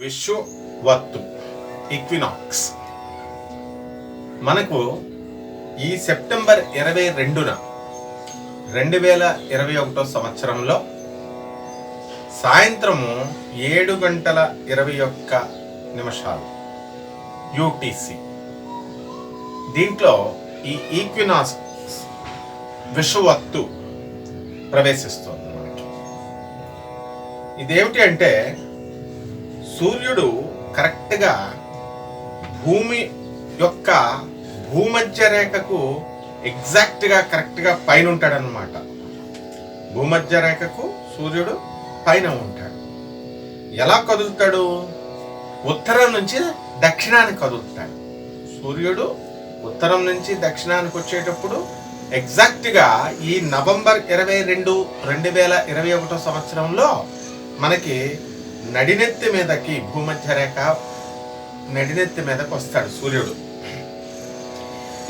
విషువత్తు equinox మనకు ఈ September 22న 2021 సంవత్సరంలో సాయంత్రము 7:21 యూటీసీ దీంట్లో ఈ ఈక్వినాక్స్ విషువత్తు ప్రవేశిస్తుంది. మనకి ఇదేమిటి అంటే సూర్యుడు కరెక్ట్గా భూమి యొక్క భూమధ్య రేఖకు ఎగ్జాక్ట్గా కరెక్ట్గా పైన ఉంటాడనమాట. భూమధ్య రేఖకు సూర్యుడు పైన ఉంటాడు. ఎలా కదులుతాడు? ఉత్తరం నుంచి దక్షిణానికి కదులుతాడు. సూర్యుడు ఉత్తరం నుంచి దక్షిణానికి వచ్చేటప్పుడు ఎగ్జాక్ట్గా ఈ నవంబర్ 22, 2021 సంవత్సరంలో మనకి నడినెత్తి మీదకి భూమధ్య రేఖ నడినెత్తి మీదకి వస్తాడు సూర్యుడు.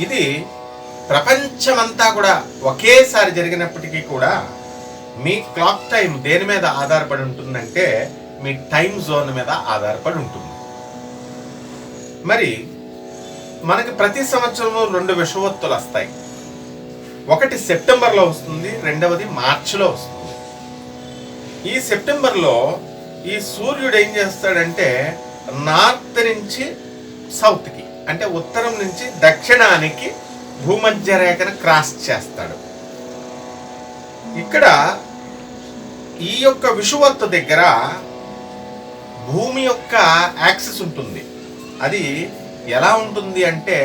ఇది ప్రపంచమంతా కూడా ఒకేసారి జరిగినప్పటికీ కూడా మీ క్లాక్ టైం దేని మీద ఆధారపడి ఉంటుందంటే మీ టైం జోన్ మీద ఆధారపడి ఉంటుంది. మరి మనకి ప్రతి సంవత్సరము 2 విషువత్తులు వస్తాయి. ఒకటి సెప్టెంబర్లో వస్తుంది, రెండవది మార్చిలో వస్తుంది. ఈ సెప్టెంబర్లో ఈ సూర్యుడు ఏం చేస్తాడంటే నార్త్ నుంచి సౌత్కి అంటే ఉత్తరం నుంచి దక్షిణానికి భూమధ్య రేఖను క్రాస్ చేస్తాడు. ఇక్కడ ఈ యొక్క విషువత్తు దగ్గర భూమి యొక్క యాక్సిస్ ఉంటుంది. అది ఎలా ఉంటుంది అంటే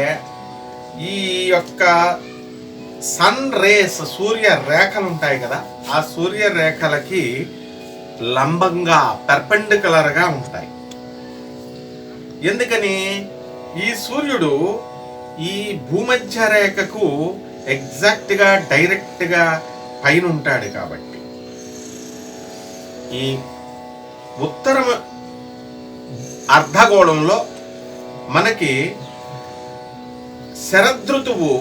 ఈ యొక్క సన్ రేస్ సూర్య రేఖలు ఉంటాయి కదా, ఆ సూర్య రేఖలకి లంబంగా పర్పెండిక్యులర్గా ఉంటాయి. ఎందుకని? ఈ సూర్యుడు ఈ భూమధ్య రేఖకు ఎగ్జాక్ట్గా డైరెక్ట్గా పైన ఉంటాడు. కాబట్టి ఈ ఉత్తరం అర్ధగోళంలో మనకి శరదృతువు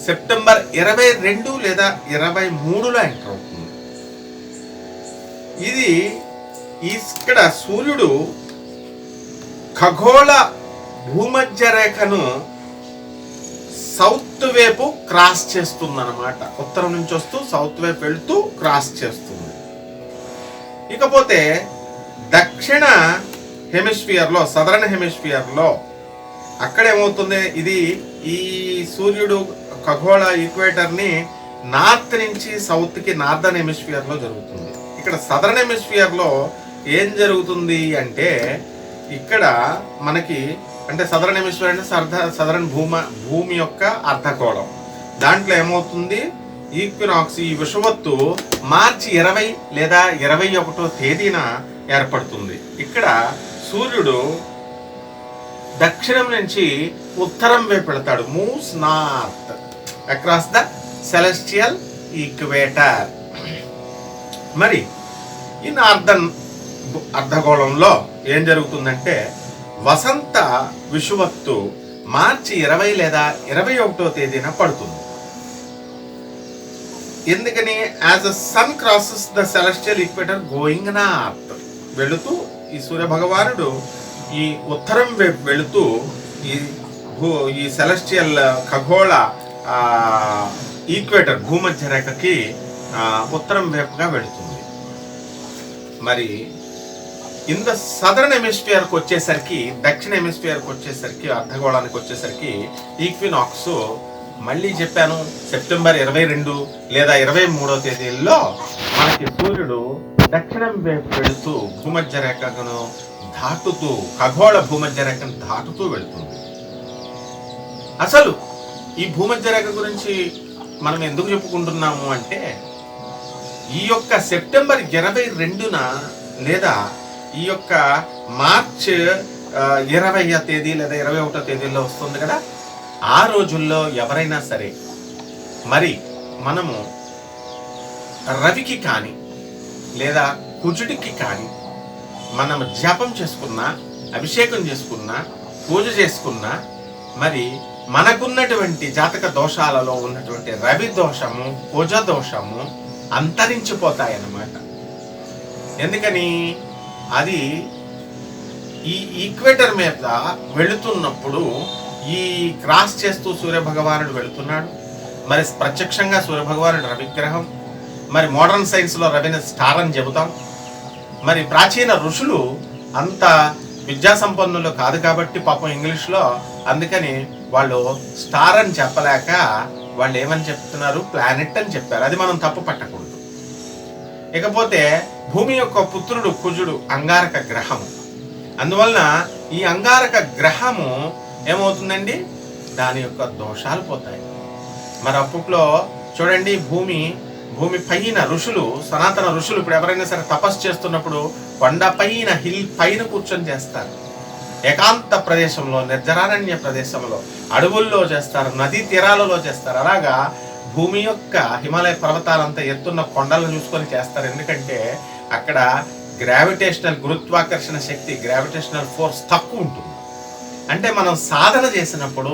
సెప్టెంబర్ 22 లేదా 23లో ఎంటర్ అవుతుంది. ఇది ఇక్కడ సూర్యుడు ఖగోళ భూమధ్య రేఖను సౌత్ వైపు క్రాస్ చేస్తుందన్నమాట. ఉత్తరం నుంచి వస్తూ సౌత్ వైపు వెళుతూ క్రాస్ చేస్తుంది. ఇకపోతే దక్షిణ హెమిస్ఫియర్లో సదరన్ హెమిస్ఫియర్లో అక్కడ ఏమవుతుంది? ఇది ఈ సూర్యుడు ఖగోళ ఈక్వేటర్ని నార్త్ నుంచి సౌత్కి నార్దర్న్ హెమిస్ఫియర్లో జరుగుతుంది. ఇక్కడ సదరన్ హెమిస్ఫియర్లో ఏం జరుగుతుంది అంటే ఇక్కడ మనకి అంటే సదరన్ హెమిస్ఫియర్ అంటే సదరన్ భూమి యొక్క అర్ధగోళం. దాంట్లో ఏమవుతుంది? ఈక్వినాక్స్ ఈ విషువత్తు మార్చి 20 లేదా 21వ తేదీన ఏర్పడుతుంది. ఇక్కడ సూర్యుడు దక్షిణం నుంచి ఉత్తరం వైపు వెళతాడు. Moves north across the celestial equator. మరి ఈ నార్దర్న్ అర్ధగోళంలో ఏం జరుగుతుందంటే వసంత విషువత్తు మార్చి 20 లేదా 21వ తేదీన పడుతుంది. ఎందుకని? As the sun crosses the celestial equator going north, వెళుతూ ఈ సూర్య భగవానుడు ఈ ఉత్తరం వైపు వెళుతూ ఈ సెలెస్టియల్ ఖగోళ ఈక్వేటర్ భూమధ్య రేఖకి ఉత్తరం వైపుగా వెళుతుంది. మరి ఇన్ ద సదరన్ హెమిస్ఫియర్కి వచ్చేసరికి, దక్షిణ హెమిస్ఫియర్కి వచ్చేసరికి, అర్ధగోళానికి వచ్చేసరికి ఈక్వినాక్స్ మళ్ళీ చెప్పాను సెప్టెంబర్ 22 లేదా 23వ తేదీల్లో మనకి సూర్యుడు దక్షిణం వైపు వెళుతూ భూమధ్య రేఖను దాటుతూ ఖగోళ భూమధ్య రేఖను దాటుతూ వెళుతుంది. అసలు ఈ భూమధ్య రేఖ గురించి మనం ఎందుకు చెప్పుకుంటున్నాము అంటే ఈ యొక్క సెప్టెంబర్ 22న లేదా ఈ యొక్క మార్చ్ 20వ తేదీ లేదా 21వ తేదీలో వస్తుంది కదా, ఆ రోజుల్లో ఎవరైనా సరే మరి మనము రవికి కానీ లేదా కుజుడికి కానీ మనం జపం చేసుకున్నా, అభిషేకం చేసుకున్నా, పూజ చేసుకున్నా మరి మనకున్నటువంటి జాతక దోషాలలో ఉన్నటువంటి రవి దోషము, కుజ దోషము అంతరించిపోతాయన్నమాట. ఎందుకని? అది ఈ ఈక్వేటర్ మీద వెళుతున్నప్పుడు ఈ క్రాస్ చేస్తూ సూర్యభగవానుడు వెళుతున్నాడు. మరి ప్రత్యక్షంగా సూర్యభగవానుడు రవిగ్రహం. మరి మోడర్న్ సైన్స్లో రవిని స్టార్ అని చెబుతాం. మరి ప్రాచీన ఋషులు అంత విద్యా సంపన్నులు కాదు కాబట్టి పాపం ఇంగ్లీష్లో, అందుకని వాళ్ళు స్టార్ అని చెప్పలేక వాళ్ళు ఏమని చెప్తున్నారు, ప్లానెట్ అని చెప్పారు. అది మనం తప్పు పట్టకూడదు. ఇకపోతే భూమి యొక్క పుత్రుడు కుజుడు అంగారక గ్రహము. అందువలన ఈ అంగారక గ్రహము ఏమవుతుందండి, దాని యొక్క దోషాలు పోతాయి. మరి అప్పట్లో చూడండి, భూమి పైన ఋషులు, సనాతన ఋషులు ఇప్పుడు ఎవరైనా సరే తపస్సు చేస్తున్నప్పుడు కొండ పైన, హిల్ పైన కూర్చొని చేస్తారు. ఏకాంత ప్రదేశంలో, నిర్జరారణ్య ప్రదేశంలో, అడవుల్లో చేస్తారు, నదీ తీరాలలో చేస్తారు. అలాగా భూమి యొక్క హిమాలయ పర్వతాలంతా ఎత్తున్న కొండలను చూసుకొని చేస్తారు. ఎందుకంటే అక్కడ గ్రావిటేషనల్, గురుత్వాకర్షణ శక్తి, గ్రావిటేషనల్ ఫోర్స్ తక్కువ ఉంటుంది. అంటే మనం సాధన చేసినప్పుడు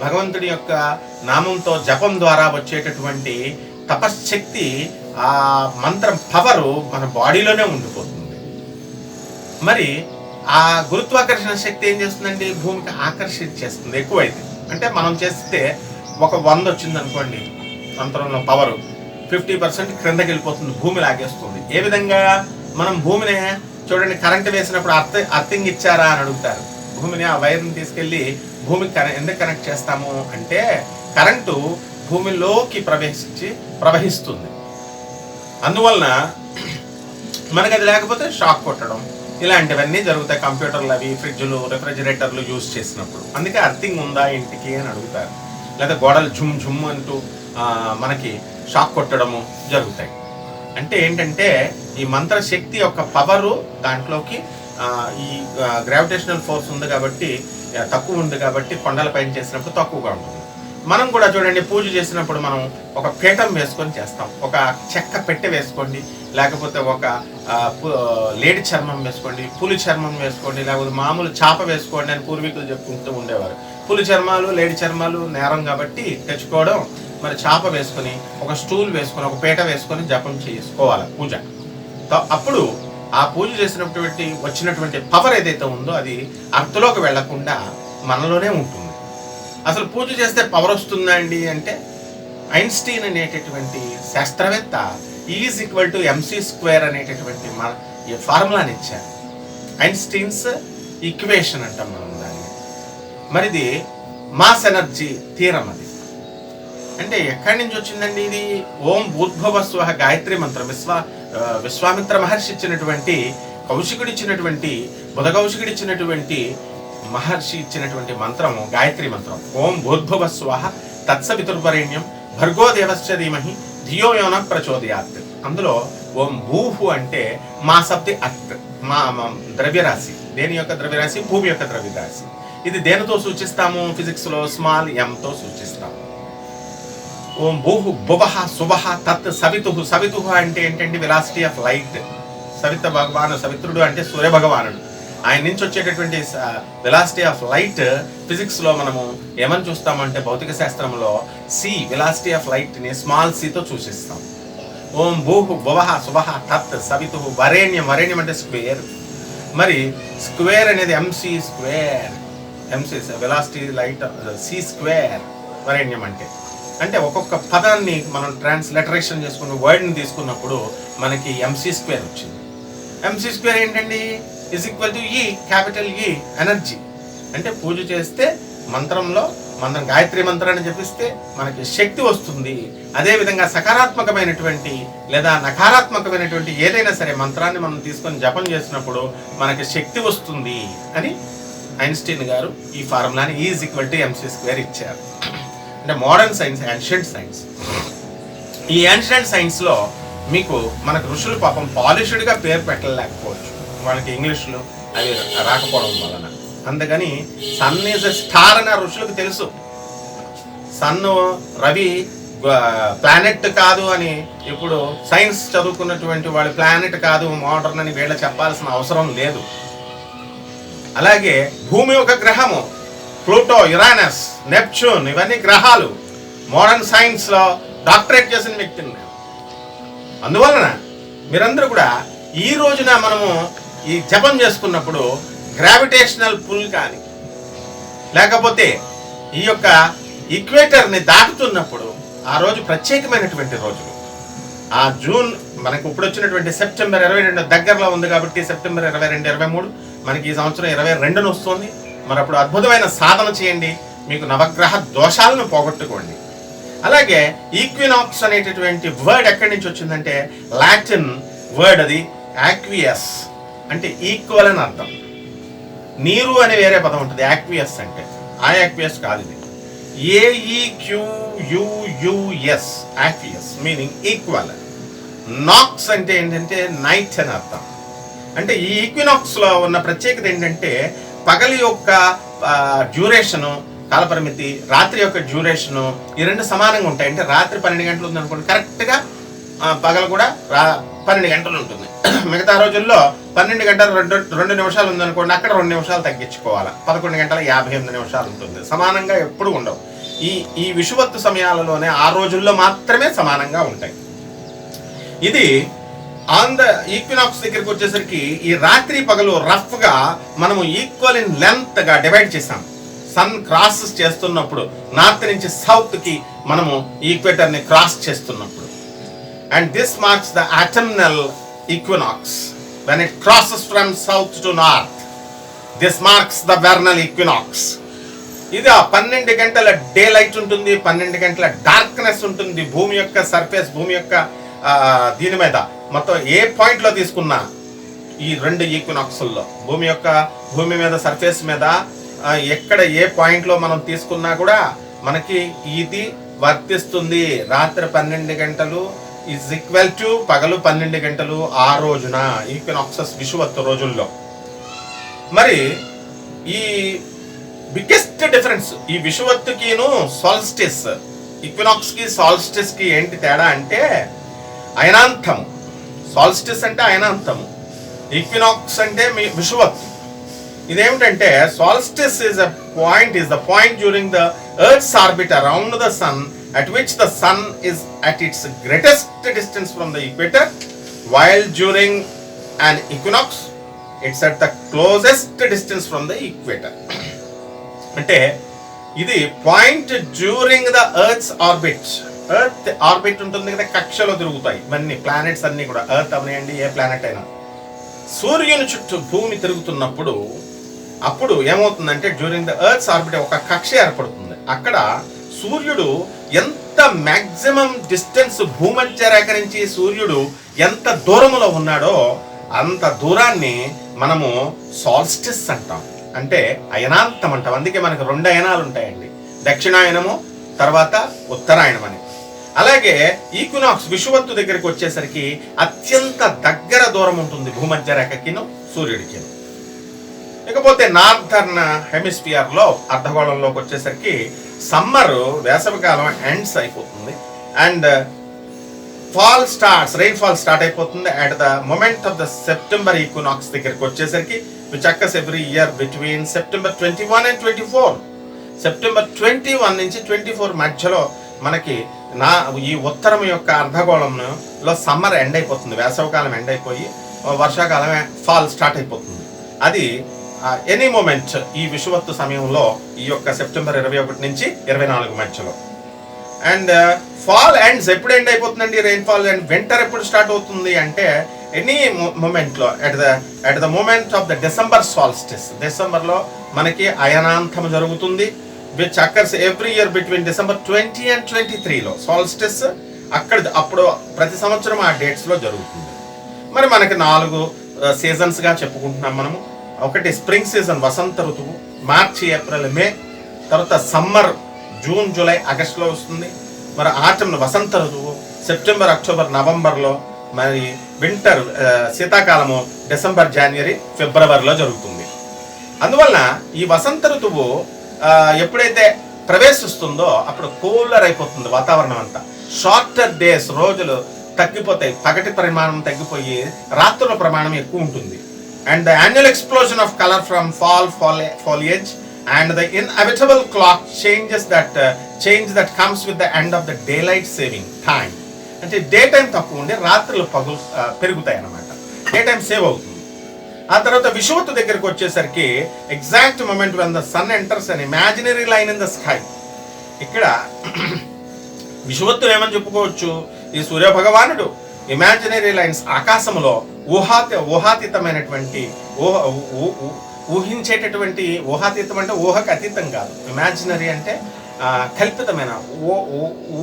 భగవంతుడి యొక్క నామంతో జపం ద్వారా వచ్చేటటువంటి తపశ్శక్తి, ఆ మంత్రం పవరు మన బాడీలోనే ఉండిపోతుంది. మరి ఆ గురుత్వాకర్షణ శక్తి ఏం చేస్తుందండి, భూమికి ఆకర్షించేస్తుంది ఎక్కువైతే. అంటే మనం చేస్తే ఒక 100 వచ్చింది అనుకోండి, అంతరంలో పవరు 50% క్రిందకి వెళ్ళిపోతుంది, భూమి లాగేస్తుంది. ఏ విధంగా మనం భూమిని చూడండి, కరెంట్ వేసినప్పుడు అర్థింగ్ ఇచ్చారా అని అడుగుతారు. భూమిని, ఆ వైర్ని తీసుకెళ్ళి భూమికి ఎందుకు కనెక్ట్ చేస్తాము అంటే, కరెంటు భూమిలోకి ప్రవహిస్తుంది. అందువలన మనకి అది లేకపోతే షాక్ కొట్టడం ఇలాంటివన్నీ జరుగుతాయి. కంప్యూటర్లు అవి, ఫ్రిడ్జ్లు, రెఫ్రిజిరేటర్లు యూజ్ చేసినప్పుడు. అందుకే అర్థింగ్ ఉందా ఇంటికి అని అడుగుతారు. లేదా గోడలు ఝుమ్ ఝుమ్ అంటూ మనకి షాక్ కొట్టడము జరుగుతాయి. అంటే ఏంటంటే ఈ మంత్రశక్తి యొక్క పవరు దాంట్లోకి ఈ గ్రావిటేషనల్ ఫోర్స్ ఉంది కాబట్టి, తక్కువ ఉంది కాబట్టి కొండల పైన చేసినప్పుడు తక్కువగా ఉంటుంది. మనం కూడా చూడండి, పూజ చేసినప్పుడు మనం ఒక పీఠం వేసుకొని చేస్తాం. ఒక చెక్క పెట్టె వేసుకోండి, లేకపోతే ఒక లేడి చర్మం వేసుకోండి, పులి చర్మం వేసుకోండి, లేకపోతే మామూలు చాప వేసుకోండి అని పూర్వీకులు చెప్పుకుంటూ ఉండేవారు. పులి చర్మాలు, లేడి చర్మాలు నేరం కాబట్టి తెచ్చుకోవడం. మరి చాప వేసుకొని, ఒక స్టూల్ వేసుకొని, ఒక పీట వేసుకొని జపం చేసుకోవాలి పూజ. అప్పుడు ఆ పూజ చేసినటువంటి వచ్చినటువంటి పవర్ ఏదైతే ఉందో అది అర్థలోకి వెళ్లకుండా మనలోనే ఉంటుంది. అసలు పూజ చేస్తే పవర్ వస్తుందా అండి అంటే, ఐన్స్టీన్ అనేటటువంటి శాస్త్రవేత్త E=mc² అనేటటువంటి ఈ ఫార్ములాని ఇచ్చారు. ఐన్స్టీన్స్ ఈక్వేషన్ అంటాం మనం దాన్ని. మరిది మాస్ ఎనర్జీ థియరం. అది అంటే ఎక్కడి నుంచి వచ్చిందండి ఇది? ఓం భూర్భువస్వః గాయత్రి మంత్రం. విశ్వామిత్ర మహర్షి ఇచ్చినటువంటి, కౌశికుడిచ్చినటువంటి, బుధకౌశికుడిచ్చినటువంటి మహర్షి ఇచ్చినటువంటి మంత్రము గాయత్రి మంత్రం. ఓం భూర్భువస్వః తత్సవితుర్వరేణ్యం భర్గో దేవస్య ధీమహి ధియో యో నః ప్రచోదయాత్. అందులో ఓం భూహు అంటే మా సబ్ది అత్, మా ద్రవ్యరాశి. దేని యొక్క ద్రవ్యరాశి? భూమి యొక్క ద్రవ్యరాశి. ఇది దేనితో సూచిస్తాము? ఫిజిక్స్లో స్మాల్ ఎంతో సూచిస్తాము. ఓం భూహు భువః సువః తత్ సవితుః. సవితుః అంటే ఏంటంటే వెలాసిటీ ఆఫ్ లైట్. సవిత భగవాను, సవిత్రుడు అంటే సూర్య భగవానుడు. ఆయన నుంచి వచ్చేటటువంటి వెలాసిటీ ఆఫ్ లైట్ ఫిజిక్స్లో మనము ఏమని చూస్తామంటే, భౌతిక శాస్త్రంలో సి, వెలాసిటీ ఆఫ్ లైట్ని స్మాల్ సితో సూచిస్తాం. ఓం భూహు భువః సువః తత్ సవితుః వరేణ్యం. వరేణ్యం అంటే స్క్వేర్. మరి స్క్వేర్ అనేది mc². mc velocity light c² వరేణ్యం అంటే ఒక్కొక్క పదాన్ని మనం ట్రాన్స్లిటరేషన్ చేసుకున్న వర్డ్ని తీసుకున్నప్పుడు మనకి mc² వచ్చింది. mc² ఏంటండి? E, capital E, energy. అంటే పూజ చేస్తే మంత్రంలో, మనం గాయత్రి మంత్రాన్ని జపిస్తే మనకి శక్తి వస్తుంది. అదేవిధంగా సకారాత్మకమైనటువంటి లేదా నకారాత్మకమైనటువంటి ఏదైనా సరే మంత్రాన్ని మనం తీసుకొని జపం చేసినప్పుడు మనకి శక్తి వస్తుంది అని ఐన్స్టీన్ గారు ఈ ఫార్ములాని E=mc² ఇచ్చారు. అంటే మోడర్న్ సైన్స్, యాన్షియంట్ సైన్స్. ఈ యాన్షియంట్ సైన్స్లో మీకు మనకు ఋషులు పాపం పాలిష్డ్గా పేరు పెట్టలేకపోవచ్చు, వాళ్ళకి ఇంగ్లీష్లో అవి రాకపోవడం వలన. అందుకని సన్ ఈజ్ ఎ స్టార్ అని ఋషులకు తెలుసు. సన్ను, రవి ప్లానెట్ కాదు అని ఇప్పుడు సైన్స్ చదువుకున్నటువంటి వాళ్ళు ప్లానెట్ కాదు, మోడర్న్ అని వీళ్ళ చెప్పాల్సిన అవసరం లేదు. అలాగే భూమి ఒక గ్రహము, ప్లూటో, యురానస్, నెప్ట్యూన్ ఇవన్నీ గ్రహాలు. మోడర్న్ సైన్స్లో డాక్టరేట్ చేసిన వ్యక్తిని. అందువలన మీరందరూ కూడా ఈ రోజున మనము ఈ జపం చేసుకున్నప్పుడు గ్రావిటేషనల్ పుల్ కానీ లేకపోతే ఈ యొక్క ఈక్వేటర్ని దాటుతున్నప్పుడు ఆ రోజు ప్రత్యేకమైనటువంటి రోజులు. ఆ జూన్ మనకు ఇప్పుడు వచ్చినటువంటి సెప్టెంబర్ 22 దగ్గరలో ఉంది కాబట్టి సెప్టెంబర్ 22, 23 మనకి ఈ సంవత్సరం 22న వస్తుంది. మరి అప్పుడు అద్భుతమైన సాధన చేయండి, మీకు నవగ్రహ దోషాలను పోగొట్టుకోండి. అలాగే ఈక్వినాక్స్ అనేటటువంటి వర్డ్ ఎక్కడి నుంచి వచ్చిందంటే లాటిన్ వర్డ్, అది యాక్వియస్ అంటే ఈక్వల్ అని అర్థం. నీరు అనే వేరే పదం ఉంటుంది యాక్వియస్ అంటే, ఆ యాక్వియస్ కాదు ఇది, AEQUUS యాక్వియస్ మీనింగ్ ఈక్వల్. నాక్స్ అంటే ఏంటంటే నైట్ అని అర్థం. అంటే ఈ ఈక్వినాక్స్ లో ఉన్న ప్రత్యేకత ఏంటంటే పగలి యొక్క డ్యూరేషను కాలపరిమితి, రాత్రి యొక్క డ్యూరేషను ఈ రెండు సమానంగా ఉంటాయి. అంటే రాత్రి 12 గంటలు ఉంది అనుకోండి, కరెక్ట్గా పగలు కూడా 12 గంటలు ఉంటుంది. మిగతా రోజుల్లో 12 గంటలు 2 నిమిషాలు ఉందనుకోండి, అక్కడ 2 నిమిషాలు తగ్గించుకోవాలి, 11 గంటల 58 నిమిషాలు ఉంటుంది. సమానంగా ఎప్పుడు ఉండవు. ఈ విషువత్తు సమయాలలోనే ఆ రోజుల్లో మాత్రమే సమానంగా ఉంటాయి. ఇది ఆన్ ద ఈక్వినాక్స్ దగ్గరికి వచ్చేసరికి ఈ రాత్రి పగలు రఫ్గా మనము ఈక్వల్ ఇన్ లెంత్ గా డివైడ్ చేసాం. సన్ క్రాసెస్ చేస్తున్నప్పుడు నార్త్ నుంచి సౌత్ కి మనము ఈక్వేటర్ ని క్రాస్ చేస్తున్నప్పుడు, and this marks the autumnal equinox when it crosses from south to north. This marks the vernal equinox. ఇది 12 గంటల డే లైట్ ఉంటుంది, 12 గంటల డార్క్నెస్ ఉంటుంది. భూమి యొక్క సర్ఫేస్, భూమి యొక్క దీని మీద మొత్తం ఏ పాయింట్ లో తీసుకున్నా ఈ 2 ఈక్వినాక్స్ల్లో భూమి మీద సర్ఫేస్ మీద ఎక్కడ ఏ పాయింట్ లో మనం తీసుకున్నా కూడా మనకి ఇది వర్తిస్తుంది. రాత్రి 12 గంటలు ఈజ్ ఈక్వల్ టు పగలు 12 గంటలు ఆ రోజున ఈక్వినాక్సస్ విషువత్తు రోజుల్లో. మరి ఈ బిగ్గెస్ట్ డిఫరెన్స్ ఈ విషువత్తుకిను సాల్స్టిస్, ఈక్వినాక్స్ కి సాల్స్టిస్ కి ఏంటి తేడా అంటే అయనాంతము. సాల్స్టిస్ అంటే అయనాంతము, ఈక్వినాక్స్ అంటే మీ విషువత్తు. ఇదేమిటంటే solstice is the point during the earth's orbit around the sun at which the sun is at its greatest distance from the equator, while during an equinox it's at the closest distance from the equator. అంటే ఇది point during the earth's orbit. Earth orbit ఉంటుంది కదా, కక్షలో తిరుగుతాయి ఇవన్నీ planets అన్ని కూడా. Earth అవనియండి, ఏ planet అయినా సూర్యుని చుట్టూ భూమి తిరుగుతున్నప్పుడు అప్పుడు ఏమవుతుందంటే డ్యూరింగ్ ద ఎర్త్స్ ఆర్బిట్ ఒక కక్ష ఏర్పడుతుంది. అక్కడ సూర్యుడు ఎంత మ్యాక్సిమం డిస్టెన్స్ భూమధ్య రేఖ నుంచి సూర్యుడు ఎంత దూరంలో ఉన్నాడో అంత దూరాన్ని మనము సాల్స్టిస్ అంటాం, అంటే అయనాంతం అంటాం. అందుకే మనకు 2 అయనాలు ఉంటాయండి, దక్షిణాయనము తర్వాత ఉత్తరాయణం అని. అలాగే ఈక్వినాక్స్ విషువత్తు దగ్గరికి వచ్చేసరికి అత్యంత దగ్గర దూరం ఉంటుంది భూమధ్య రేఖకిను సూర్యుడికి. ఇకపోతే నార్థర్న్ హెమిస్ఫియర్ లో అర్ధగోళంలోకి వచ్చేసరికి సమ్మర్ వేసవికాలం ఎండ్స్ అయిపోతుంది and fall starts, rainfall start అయిపోతుంది at the moment of the September equinox దగ్గరికి వచ్చేసరికి which occurs every year between September 21 and 24. September 21 నుంచి 24 మధ్యలో మనకి ఈ ఉత్తరం యొక్క అర్ధగోళంలో సమ్మర్ ఎండ్ అయిపోతుంది, వేసవికాలం ఎండ్ అయిపోయి వర్షాకాలం ఫాల్ స్టార్ట్ అయిపోతుంది. అది ఎనీ మూమెంట్ ఈ విషువత్తు సమయంలో ఈ యొక్క సెప్టెంబర్ 21 నుంచి 24 మధ్యలో. అండ్ ఫాల్ ఎండ్స్ ఎప్పుడు ఎండ్ అయిపోతుందండి రెయిన్ ఫాల్, అండ్ వింటర్ ఎప్పుడు స్టార్ట్ అవుతుంది అంటే ఎనీ మూమెంట్లో at the moment of the December solstice. డిసెంబర్లో మనకి అయనాంతం జరుగుతుంది, which occurs every year between December 20 and 23లో సాల్స్టిస్ అప్పుడు ప్రతి సంవత్సరం ఆ డేట్స్లో జరుగుతుంది. మరి మనకి 4 సీజన్స్గా చెప్పుకుంటున్నాం మనము. ఒకటి స్ప్రింగ్ సీజన్ వసంత ఋతువు, మార్చి ఏప్రిల్ మే. తర్వాత సమ్మర్ జూన్ జూలై ఆగస్టులో వస్తుంది. మరి ఆటమ్ వసంత ఋతువు సెప్టెంబర్ అక్టోబర్ నవంబర్లో. మరి వింటర్ శీతాకాలము డిసెంబర్ జనవరి ఫిబ్రవరిలో జరుగుతుంది. అందువలన ఈ వసంత ఋతువు ఎప్పుడైతే ప్రవేశిస్తుందో అప్పుడు కూలర్ అయిపోతుంది వాతావరణం అంతా. షార్టర్ డేస్, రోజులు తగ్గిపోతాయి, పగటి పరిమాణం తగ్గిపోయి రాత్రుల ప్రమాణం ఎక్కువ ఉంటుంది. And the annual explosion of colour from foliage and the inevitable clock change that comes with the end of the daylight saving time. అంటే డే టైం తక్కువ ఉండి రాత్రులు పెరుగుతాయి అన్నమాట, డే టైం సేవ్ అవుతుంది. ఆ తర్వాత విషువత్తు దగ్గరికి వచ్చేసరికి exact moment when the sun enters an imaginary line in the sky. ఇక్కడ విషువత్తు ఏమని చెప్పుకోవచ్చు, ఈ సూర్య భగవానుడు ఇమాజినరీ లైన్స్ ఆకాశంలో ఊహాతీతమైనటువంటి ఊహించేటటువంటి, ఊహాతీతం అంటే ఊహకు అతీతం కాదు, ఇమాజినరీ అంటే కల్పితమైన,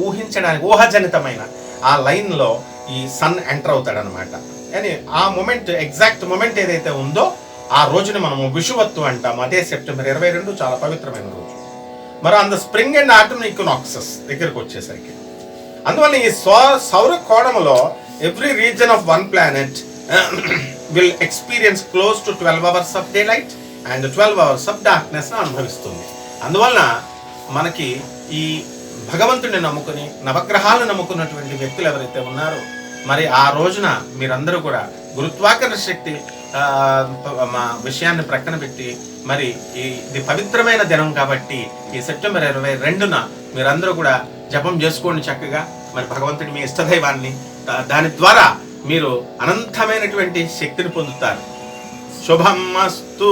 ఊహించడానికి ఊహాజనితమైన ఆ లైన్లో ఈ సన్ ఎంటర్ అవుతాడనమాట. అని ఆ మొమెంట్, ఎగ్జాక్ట్ మొమెంట్ ఏదైతే ఉందో ఆ రోజుని మనము విషువత్తు అంటాము. అదే సెప్టెంబర్ 22 చాలా పవిత్రమైన రోజు. మరి అంద స్ప్రింగ్ అండ్ ఆటమ్ ఈక్వినాక్సెస్ దగ్గరకు వచ్చేసరికి, అందువల్ల ఈ సౌర కోణములో every region of one planet will experience close to 12 hours of daylight and 12 hours of darkness అనుభవిస్తుంది. అందువలన మనకి ఈ భగవంతుడిని నమ్ముకుని నవగ్రహాలను నమ్ముకున్నటువంటి వ్యక్తులు ఎవరైతే ఉన్నారో, మరి ఆ రోజున మీరందరూ కూడా గురుత్వాకర్షణ శక్తి మా విషయాన్ని ప్రక్కన పెట్టి, మరి ఇది పవిత్రమైన దినం కాబట్టి ఈ సెప్టెంబర్ 22న మీరందరూ కూడా జపం చేసుకోండి చక్కగా. మరి భగవంతుడి మీ ఇష్టదైవాన్ని, దాని ద్వారా మీరు అనంతమైనటువంటి శక్తిని పొందుతారు. శుభం అస్తు.